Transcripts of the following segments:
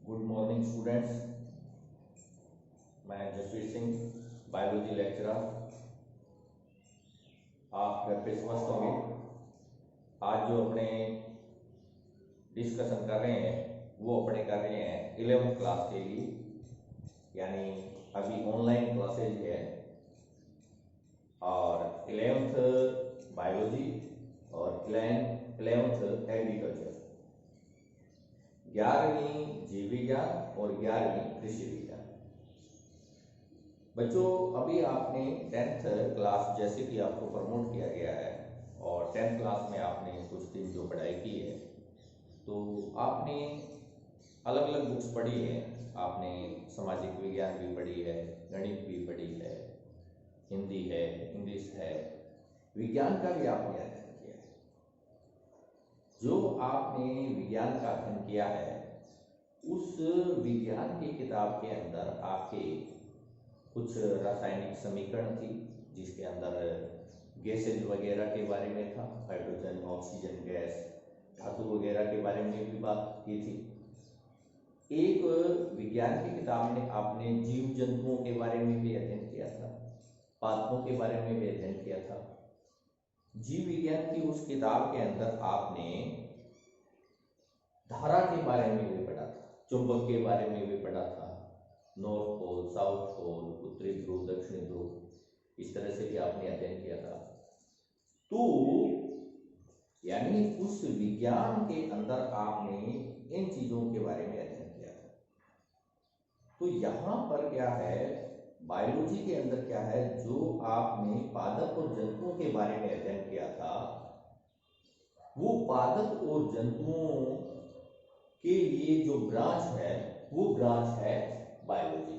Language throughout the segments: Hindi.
Good morning students. मैं जसवीर सिंह, बायोलॉजी लेक्चरर। आप घर पे स्वस्थ होंगे। आज जो अपने डिस्कशन कर रहे हैं वो अपने कर रहे हैं 11th क्लास के लिए, यानी अभी ऑनलाइन क्लासेज है और 11th बायोलॉजी और 11th एग्रीकल्चर, 11वीं जीव विज्ञान और 11वीं कृषि विज्ञान। बच्चों, अभी आपने 10th क्लास जैसे कि आपको प्रमोट किया गया है और 10th क्लास में आपने कुछ दिन जो पढ़ाई की है तो आपने अलग अलग बुक्स पढ़ी है। आपने सामाजिक विज्ञान भी पढ़ी है, गणित भी पढ़ी है, हिंदी है, इंग्लिश है, विज्ञान का भी आपने अध्ययन किया है। जो आपने विज्ञान का अध्ययन किया है उस विज्ञान की किताब के अंदर आपके कुछ रासायनिक समीकरण थी जिसके अंदर गैसेज वगैरह के बारे में था, हाइड्रोजन, ऑक्सीजन गैस, धातु वगैरह के बारे में भी बात की थी। एक विज्ञान की किताब में आपने जीव जंतुओं के बारे में भी अध्ययन किया था, पादपों के बारे में भी अध्ययन किया था। जीव विज्ञान की उस किताब के अंदर आपने धारा के बारे में भी पढ़ा था, चुंबक के बारे में भी पढ़ा था, नॉर्थ पोल, साउथ पोल, उत्तरी ध्रुव, दक्षिणी ध्रुव, इस तरह से भी आपने अध्ययन किया था। तो यानी उस विज्ञान के अंदर आपने इन चीजों के बारे में अध्ययन किया था। तो यहां पर क्या है, बायोलॉजी के अंदर क्या है, जो आपने पादप और जंतुओं के बारे में अध्ययन किया था वो पादप और जंतुओं के लिए जो ब्रांच है वो ब्रांच है बायोलॉजी।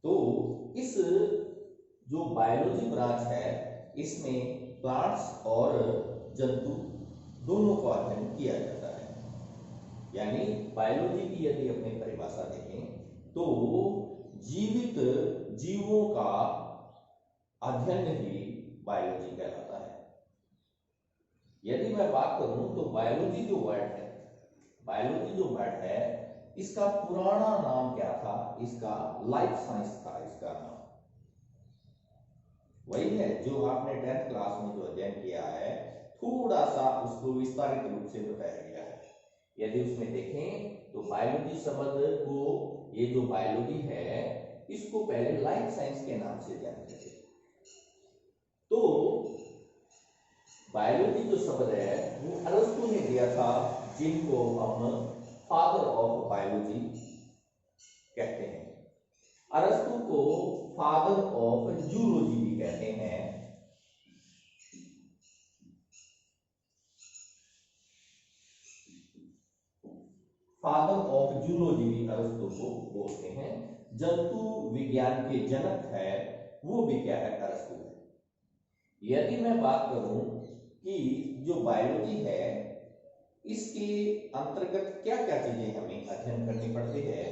तो इस जो बायोलॉजी ब्रांच है इसमें प्लांट्स और जंतु दोनों का अध्ययन किया जाता है। यानी बायोलॉजी की यदि अपनी परिभाषा देखें तो जीवित जीवों का अध्ययन ही बायोलॉजी कहलाता है। यदि मैं बात करूं तो बायोलॉजी जो वर्ड है इसका पुराना नाम क्या था, इसका लाइफ साइंस था। इसका नाम वही है जो आपने 10th क्लास में जो अध्ययन किया है, थोड़ा सा उसको विस्तारित रूप से बताया गया है। यदि उसमें देखें तो बायोलॉजी शब्द को, ये जो बायोलॉजी है इसको पहले लाइफ साइंस के नाम से जानते थे। तो बायोलॉजी जो शब्द है वो अरस्तु ने दिया था, जिनको हम फादर ऑफ बायोलॉजी कहते हैं। अरस्तु को फादर ऑफ जूलॉजी भी कहते हैं। फादर ऑफ जूलॉजी भी अरस्तु को बोलते हैं। जंतु विज्ञान के जनक है वो भी क्या है, अरस्तु है। यदि मैं बात करूं कि जो बायोलॉजी है इसके अंतर्गत क्या क्या चीजें हमें अध्ययन करनी पड़ती है,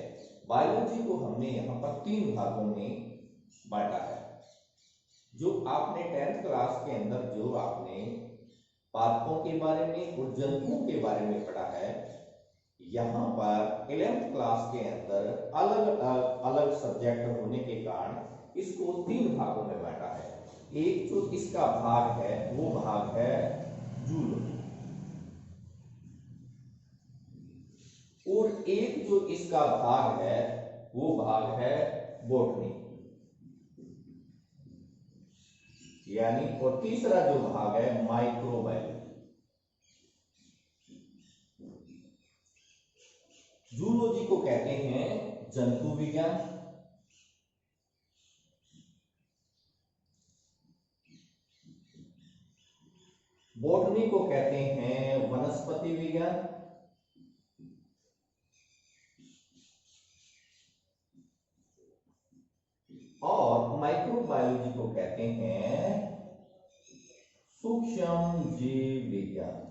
बायोलॉजी को हमने यहाँ पर 3 भागों में बांटा है। जो आपने 10th क्लास के अंदर जो आपने पादपों के बारे में और जंतुओं के बारे में पढ़ा है, यहाँ पर 11th क्लास के अंदर अलग अलग सब्जेक्ट होने के कारण इसको 3 भागों में बांटा है। एक जो इसका भाग है वो भाग है जूलॉजी, और एक जो इसका भाग है वो भाग है बॉटनी, यानी, और तीसरा जो भाग है माइक्रोबायोलॉजी। जूलॉजी को कहते हैं जंतु विज्ञान, बॉटनी को कहते हैं वनस्पति विज्ञान, और माइक्रोबायोलॉजी को कहते हैं सूक्ष्म जीव विज्ञान।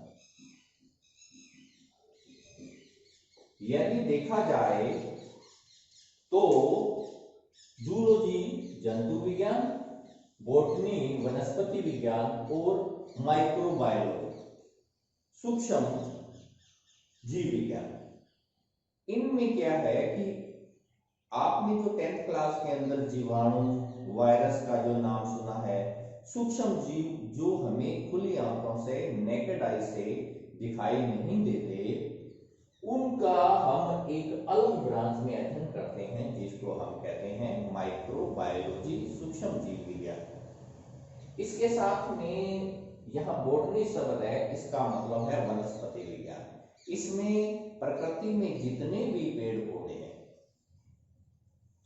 यदि देखा जाए तो जूलॉजी जंतु विज्ञान, बॉटनी वनस्पति विज्ञान और माइक्रोबायोलॉजी सूक्ष्म जीव विज्ञान। इनमें क्या है कि आपने जो 10th क्लास के अंदर जीवाणु, वायरस का जो नाम सुना है, सूक्ष्म जीव जो हमें खुली आंखों से, नेकेड आई से दिखाई नहीं देते, उनका हम एक अलग ब्रांच में अध्ययन करते हैं जिसको हम कहते हैं माइक्रोबायोलॉजी, सूक्ष्म जीव विज्ञान। इसके साथ में यहाँ बॉटनी शब्द है, इसका मतलब है वनस्पति विज्ञान। इसमें प्रकृति में जितने भी पेड़ पौधे हैं,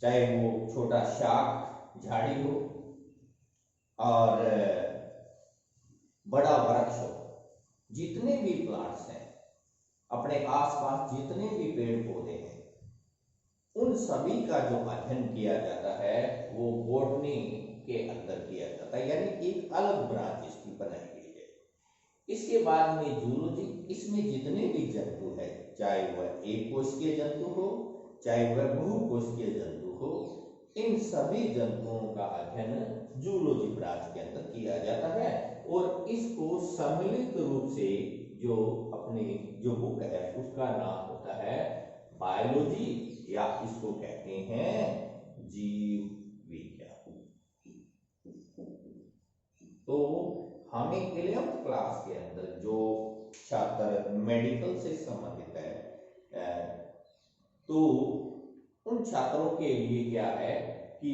चाहे वो छोटा शाख झाड़ी हो और बड़ा वृक्ष हो, जितने भी प्लांट्स हैं, अपने आसपास जितने भी पेड़ पौधे हैं, उन सभी का जो अध्ययन किया जाता है वो बॉटनी के अंदर किया जाता है, यानी एक अलग ब्रांच इसकी बनाई गई है। इसके बाद में जूलॉजी, इसमें जितने भी जंतु है, चाहे वह एक कोशिकीय जंतु हो, चाहे वह बहुकोशिकीय जंतु हो, इन सभी जंतुओं का अध्ययन जूलॉजी ब्रांच के अंदर किया जाता है। और इसको सम्मिलित रूप से जो अपनी जो बुक है उसका नाम होता है बायोलॉजी, या इसको कहते हैं जीव विज्ञान। तो हमें 11th क्लास के अंदर जो छात्र मेडिकल से संबंधित है, तो उन छात्रों के लिए क्या है कि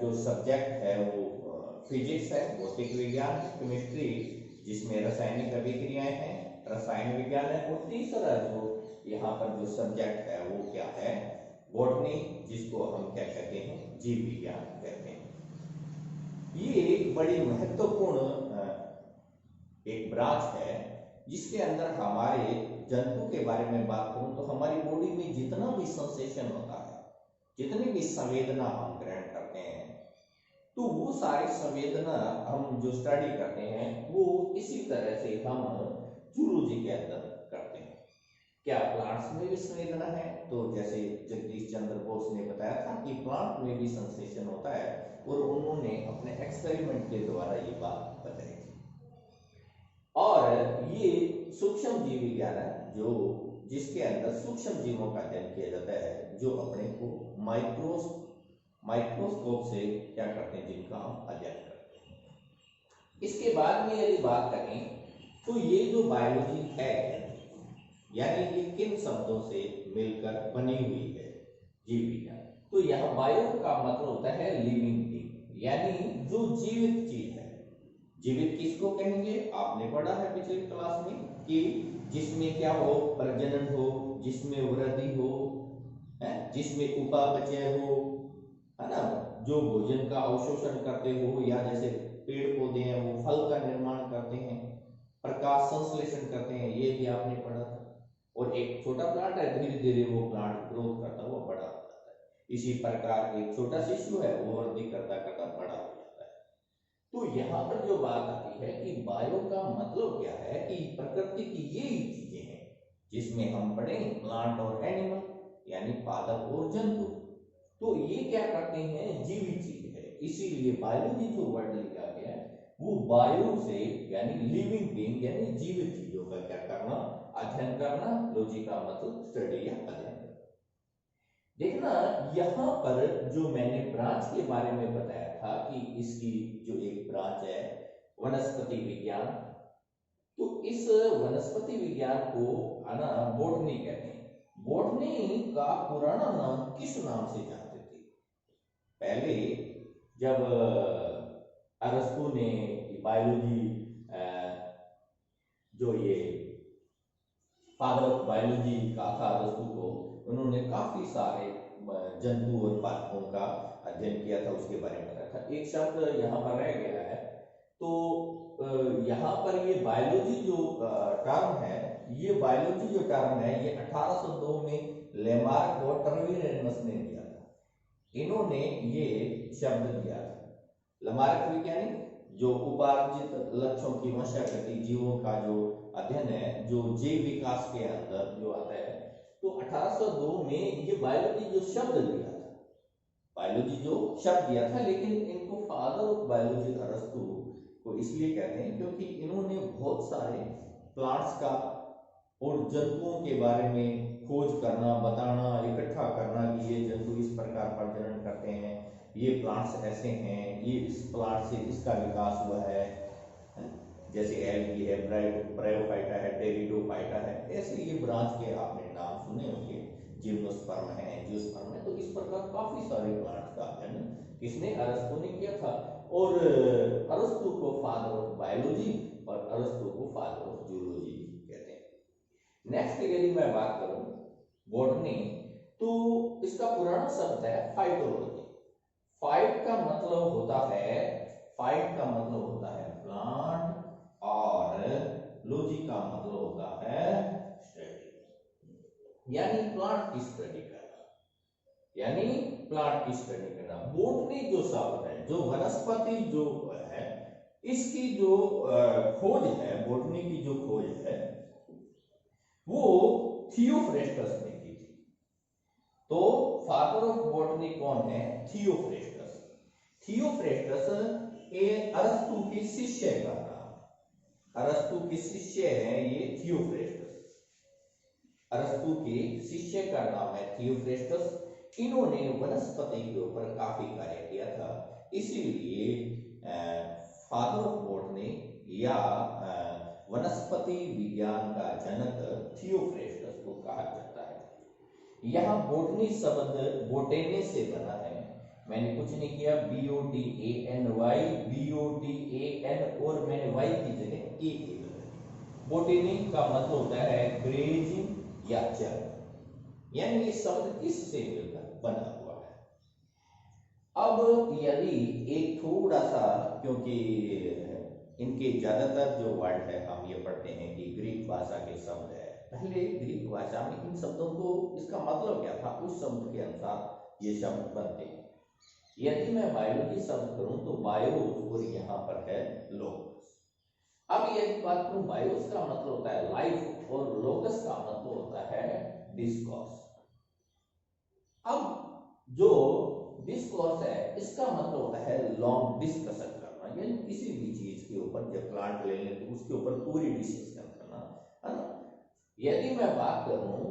जो सब्जेक्ट है वो फिजिक्स है, भौतिक विज्ञान, केमिस्ट्री जिसमें रासायनिक अभिक्रियाएं हैं, रसायन विज्ञान है, और तीसरा जो यहाँ पर जो सब्जेक्ट है वो क्या है, बॉटनी, जिसको हम क्या कहते हैं, जीव विज्ञान कहते हैं। ये एक बड़ी महत्वपूर्ण एक ब्रांच है जिसके अंदर हमारे जंतु के बारे में बात करूं तो हमारी बॉडी में जितना भी सेंसेशन होता है, जितनी भी संवेदना हम ग्रहण करते हैं, तो वो सारी संवेदना हम जो स्टडी करते हैं वो इसी तरह से हम जूलॉजी के अंदर करते हैं। क्या प्लांट्स में भी संवेदना है? तो जैसे जगदीश चंद्र बोस ने बताया था कि प्लांट में भी सेंसेशन होता है, और उन्होंने अपने एक्सपेरिमेंट के द्वारा ये बात बताई थी। और ये सूक्ष्म जीव विज्ञान है जो जिसके अंदर सूक्ष्म जीवों का अध्ययन किया जाता है, जो अपने को माइक्रोस्कोप से क्या करते हैं, जिनका हम अध्ययन करते हैं। इसके बाद में यदि बात करें तो ये जो बायोलॉजी है, यानी ये किन शब्दों से मिलकर बनी हुई है, जीव विज्ञान। तो यहाँ बायो का मतलब होता है लिविंग थिंग, यानी जो जीवित चीज है। जीवित किसको कहेंगे? आपने पढ़ा है पिछली क्लास में कि जिसमें क्या हो, प्रजनन हो, जिसमें वृद्धि हो, जिसमें उपापचय हो, है ना, जो भोजन का अवशोषण करते हो, या जैसे पेड़ पौधे हैं वो फल का निर्माण करते हैं, प्रकाश संश्लेषण करते हैं, ये भी आपने पढ़ा था। और एक छोटा प्लांट है, धीरे धीरे वो प्लांट ग्रोथ करता हुआ बड़ा हो जाता है। इसी प्रकार एक छोटा शिशु है, वो वृद्धि करता करता बड़ा हो जाता है। तो यहाँ पर जो बात आती है कि बायो का मतलब क्या है, कि प्रकृति की ये चीजें हैं जिसमें हम पढ़े प्लांट और एनिमल, यानी पादप और जंतु, तो ये क्या करते हैं, जीवित चीज है। इसीलिए बायोलॉजी जो वर्ड लिखा गया है वो बायो से यानी लिविंग बीइंग, यानी जीवित चीजों का क्या करना, अध्ययन करना। लॉजी का मतलब स्टडी या अध्ययन करना। देखना यहाँ पर जो मैंने ब्रांच के बारे में बताया था कि इसकी जो एक ब्रांच है वनस्पति विज्ञान, तो इस वनस्पति विज्ञान को आना बॉटनी कहते हैं। बॉटनी का पुराना नाम किस नाम से जानते थे? पहले जब अरस्तु ने बायोलॉजी जो ये फादर ऑफ बायोलॉजी कहा था अरस्तु को, उन्होंने काफी सारे जंतु और पादपों का अध्ययन किया था, उसके बारे में बताया था। एक शब्द यहाँ पर रह गया है, तो यहाँ पर ये बायोलॉजी जो टर्म है, ये बायोलॉजी जो टर्म है ये 1802 में लेमार्क और टर्विनियस ने दिया था। इन्होंने ये शब्द दिया था। लेमार्क वैज्ञानिक जो उपार्जित लक्ष्यों की वंशागति जीवों का जो अध्ययन है, जो जीव विकास के अंदर जो आता है, तो 1802 में ये बायोलॉजी जो शब्द दिया था, बायोलॉजी जो शब्द दिया था, लेकिन इनको फादर ऑफ बायोलॉजी अरस्तु को इसलिए कहते हैं क्योंकि इन्होंने बहुत सारे प्लांट्स का और जंतुओं के बारे में खोज करना, बताना, इकट्ठा करना कि ये जंतु इस प्रकार प्रजनन करते हैं, ये प्लांट्स ऐसे हैं, ये इस प्लांट से इसका विकास हुआ है, जैसे एल्गी है, ब्रायोफाइटा है, टेरिडोफाइटा है, ऐसे ये ब्रांच के आपने नाम सुने होंगे, जिम्नोस्पर्म है, एंजियोस्पर्म है। तो इस प्रकार काफी सारे प्लांट्स का अध्ययन किसने, अरस्तु ने किया था। और अरस्तु को फादर ऑफ बायोलॉजी और अरस्तु को फादर ऑफ जूलॉजी कहते हैं। नेक्स्ट यदि मैं बात करूं बॉटनी, तो इसका पुराना शब्द है फाइटोलॉजी। फाइट का मतलब होता है, फाइट का मतलब होता है प्लांट, और लॉजी का मतलब होता है स्टडी, यानी प्लांट की स्टडी करना, यानी प्लांट की स्टडी करना। बॉटनी जो शब्द है, जो वनस्पति जो है, इसकी जो खोज है, बॉटनी की जो खोज है, वो थियोफ्रेस्टस ने की थी। तो फादर ऑफ बॉटनी कौन है, थियोफ्रेस्टस। थियोफ्रेस्टस अरस्तु के शिष्य का नाम, अरस्तु के शिष्य है ये थियोफ्रेस्टस, अरस्तु के शिष्य का नाम है थियोफ्रेस्टस। इन्होंने वनस्पति के ऊपर काफी कार्य किया था, इसीलिए फादर ऑफ बॉटनी या वनस्पति विज्ञान का जनक थियोफ्रेस्टस को कहा जाता है। यहाँ बॉटनी शब्द बोटेने से बना है, मैंने कुछ नहीं किया, BOTANY, BOTAN, और मैंने वाई की जगह ए की जगह। बोटेनी का मतलब होता है ग्रेजिंग या चर, यानी ये शब्द किससे मिलकर बना हुआ है। अब यदि एक थोड़ा सा, क्योंकि इनके ज्यादातर जो वर्ड है हम ये पढ़ते हैं कि ग्रीक भाषा के शब्द है, पहले ग्रीक भाषा में इन शब्दों को इसका मतलब क्या था, उस शब्द के अनुसार ये शब्द बनते हैं। यदि मैं बायोलॉजी शब्द करूं तो बायोस, और यहाँ पर है लोकस। अब यदि बात करूं, बायोस का मतलब होता है लाइफ और लोकस का मतलब होता है डिस्कोर्स। अब जो डिस्कोर्स है, इसका मतलब होता है लॉन्ग डिस्कशन करना, यानी किसी भी चीज के ऊपर, जब प्लांट ले लें तो उसके ऊपर पूरी डिस्कशन करना, है ना। यदि मैं बात करूं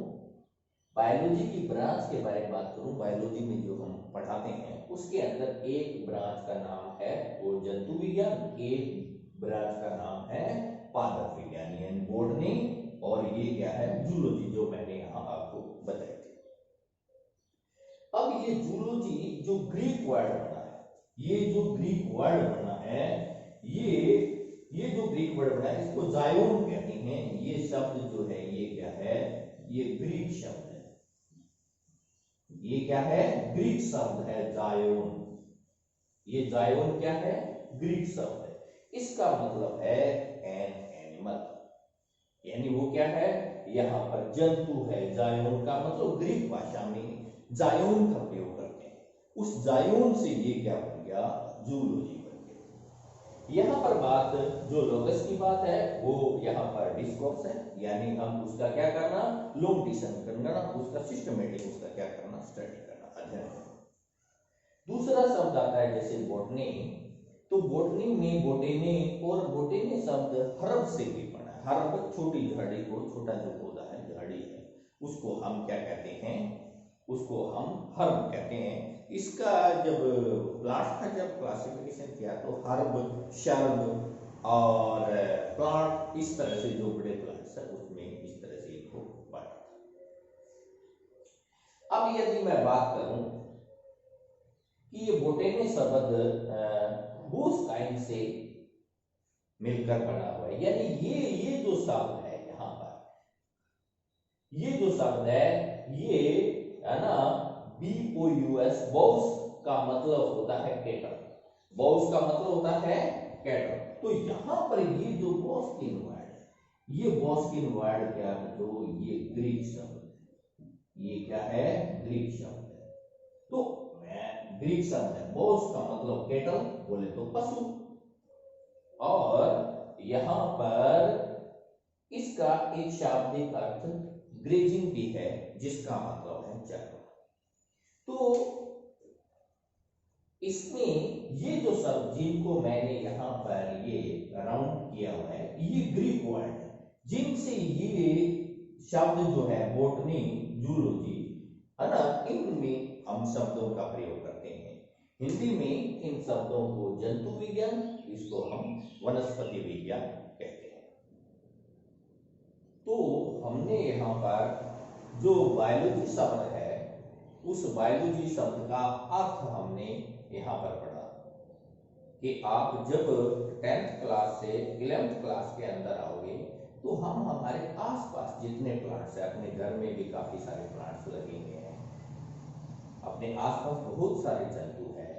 बायोलॉजी की ब्रांच के बारे में बात करूं, बायोलॉजी में जो हम पढ़ाते हैं उसके अंदर एक ब्रांच का नाम है वो जंतु विज्ञान, एक ब्रांच का नाम है पादप विज्ञान यानी बॉटनी, और ये क्या है जूलॉजी, जो मैंने यहाँ आपको बताई थी। अब ये जूलॉजी जो ग्रीक वर्ड बना है, ये जो ग्रीक वर्ड बना है, ये जो ग्रीक वर्ड बना है इसको जायोन कहते हैं। ये शब्द जो है ये क्या है, ये ग्रीक शब्द है, ये क्या है, ग्रीक शब्द है जायोन। ये जायोन क्या है, ग्रीक शब्द है। इसका मतलब है एन एनिमल, यानी वो क्या है, यहां पर जंतु है। जायोन का मतलब ग्रीक भाषा में जायोन का प्रयोग करते हैं, उस जायोन से ये क्या बन गया, जूलॉजी बन गया। यहां पर बात जो लोकस की बात है वो यहां पर डिस्कोर्स है, यानी हम उसका क्या करना, लॉन्ग डिस्कशन करना, उसका सिस्टमेटिक उसका क्या करना, स्टडी करना, अध्ययन करना। दूसरा शब्द आता है जैसे बॉटनी, तो बॉटनी में बोटेने, और बोटेने शब्द हर्ब से भी बना है। हर्ब छोटी झाड़ी को, छोटा जो पौधा है, झाड़ी है, उसको हम क्या कहते हैं, उसको हम हर्ब कहते हैं। इसका जब प्लांट का जब क्लासिफिकेशन किया तो हर्ब, शर्ब और प्लांट, इस तरह से जो बड़े प्लांट्स है उसमें इस तरह से इनको बांटा। अब यदि मैं बात करूं कि ये बोटेने शब्द बूस काइंड से मिलकर बना हुआ है, यानी ये जो शब्द है यहां पर, ये जो शब्द है ये है ना, BOUS, बॉस का मतलब होता है कैटल, बॉस का मतलब होता है कैटल। तो यहां पर ये जो बॉस्किन वर्ड है, ये बॉस्किन वर्ड क्या है, जो ये ग्रीक शब्द, ये क्या है, ग्रीक शब्द है। तो ग्रीक शब्द है, बॉस का मतलब कैटल बोले तो पशु, और यहां पर इसका एक शाब्दिक अर्थ ग्रेजिंग भी है, जिसका मतलब है चरना। तो इसमें ये जो शब्द जिनको मैंने यहां पर ये राउंड किया हुआ है, ये ग्रीक वर्ड है, जिनसे ये शब्द जो है बॉटनी, जूलॉजी, है ना, इनमें हम शब्दों का प्रयोग करते हैं। हिंदी में इन शब्दों को जंतु विज्ञान, इसको हम वनस्पति विज्ञान कहते हैं। तो हमने यहाँ पर जो बायोलॉजी शब्द है, उस बायोलॉजी शब्द का अर्थ हमने यहाँ पर पढ़ा कि आप जब 10th क्लास से 11th क्लास के अंदर आओगे तो हम हमारे आसपास जितने प्लांट्स हैं, अपने घर में भी काफी सारे प्लांट्स लगे हुए हैं, अपने आसपास बहुत सारे जंतु हैं,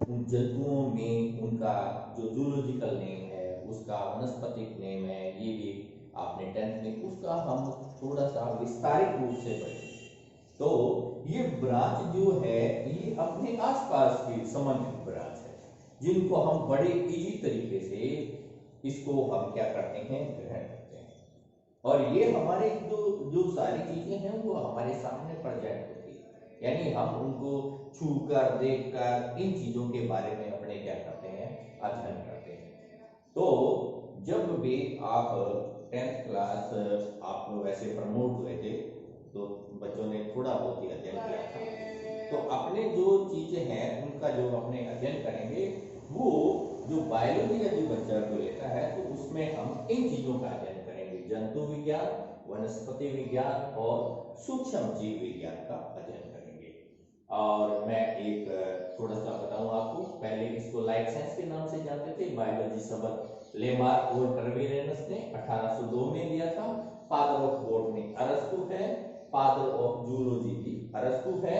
उन जंतुओं में उनका जो जूलॉजिकल नेम है, उसका वनस्पतिक नेम है, ये भी आपने 10th में उसका हम थोड़ा सा विस्तारित रूप से पढ़े। तो ये ब्रांच जो है ये अपने आसपास की संबंधित ब्रांच है, जिनको हम बड़े इजी तरीके से इसको हम क्या करते हैं, ग्रहण करते हैं, और ये हमारे जो जो सारी चीजें हैं वो हमारे सामने प्रेजेंट होती है, यानी हम उनको छूकर देखकर इन चीजों के बारे में अपने क्या करते हैं, अध्ययन करते हैं। तो जब भी आप 10th क्लास आप वैसे प्रमोट हुए थे तो बच्चों ने थोड़ा बहुत ही अध्ययन किया था, तो अपने जो चीजें हैं उनका जो अपने अध्ययन करेंगे, वो जो बायोलॉजी यदि बच्चा को लेता है तो उसमें हम इन चीजों का अध्ययन करेंगे, जंतु विज्ञान, वनस्पति विज्ञान और सूक्ष्म जीव विज्ञान का अध्ययन करेंगे। और मैं एक थोड़ा सा बताऊं आपको, पहले इसको लाइफ साइंस के नाम से जानते थे। बायोलॉजी शब्द लेमार्क और टर्बेरियस ने 1802 में दिया था। फादर ऑफ बॉटनी अरस्तु है, फादर ऑफ जूलॉजी भी अरस्तु है,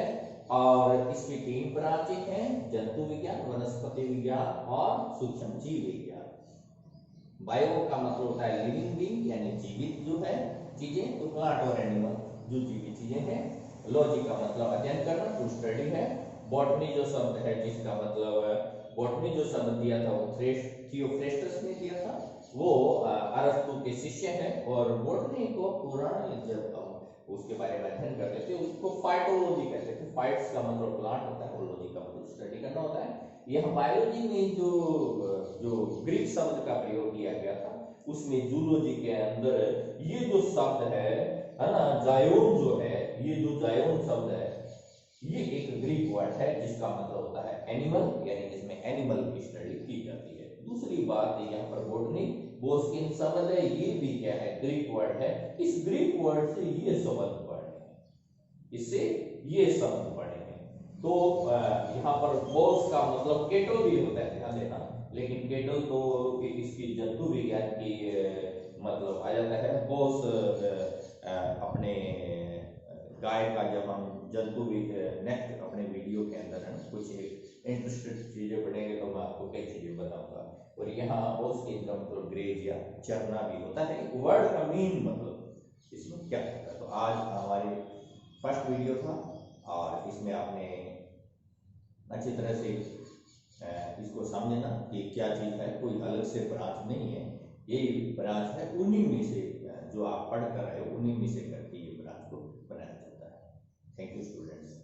और इसकी 3 ब्रांचें हैं, जंतु विज्ञान, वनस्पति विज्ञान और सूक्ष्म जीव विज्ञान। बायो का मतलब होता है लिविंग बीइंग, यानी जीवित जो है चीजें, तो प्लांट और एनिमल जो जीवित चीजें हैं। लॉजी का मतलब अध्ययन करना, टू स्टडी है। बॉटनी जो शब्द है, जिसका मतलब बॉटनी जो शब्द दिया था वो थियोफ्रेस्टस ने दिया था, वो अरस्तु के शिष्य हैं। और बॉटनी को पुराने जब हम उसके बारे में अध्ययन करते थे उसको फाइटोलॉजी कहते थे। फाइट्स का मतलब प्लांट होता है, लॉजी का मतलब स्टडी करना होता है। यह बायोलॉजी में जो जो ग्रीक शब्द का प्रयोग किया गया था, उसमें जूलॉजी के अंदर ये जो शब्द है ना, जायोन जो है, ये जो जायोन शब्द है ये एक ग्रीक वर्ड है जिसका मतलब होता है एनिमल, यानी जिसमें एनिमल की स्टडी की जाती है। दूसरी बात यहाँ पर बॉटनी बोस्किन शब्द है, ये भी क्या है, ग्रीक वर्ड है। इस ग्रीक वर्ड से ये शब्द पढ़े हैं, इससे ये शब्द पढ़े हैं। तो यहाँ पर बोस का मतलब केटल भी होता है, ध्यान देना, लेकिन केटल तो इसकी जंतु विज्ञान की मतलब आ जाता है। बोस अपने गाय का, जब हम जंतु नेक्स्ट अपने वीडियो के अंदर है कुछ इंटरेस्टेड चीजें पढ़ेंगे तो मैं आपको कई चीजें बताऊंगा। और यहाँ बोस के मतलब ग्रेज या चरना भी होता है, एक वर्ड का मेन मतलब इसमें क्या होता है। तो आज हमारी फर्स्ट वीडियो था और इसमें आपने अच्छी तरह से इसको समझना कि क्या चीज है, कोई अलग से ब्रांच नहीं है, यही ब्रांच है, उन्हीं में से जो आप पढ़ कर रहे हो उन्हीं में से करके ये ब्रांच को बनाया जाता है। Thank you students.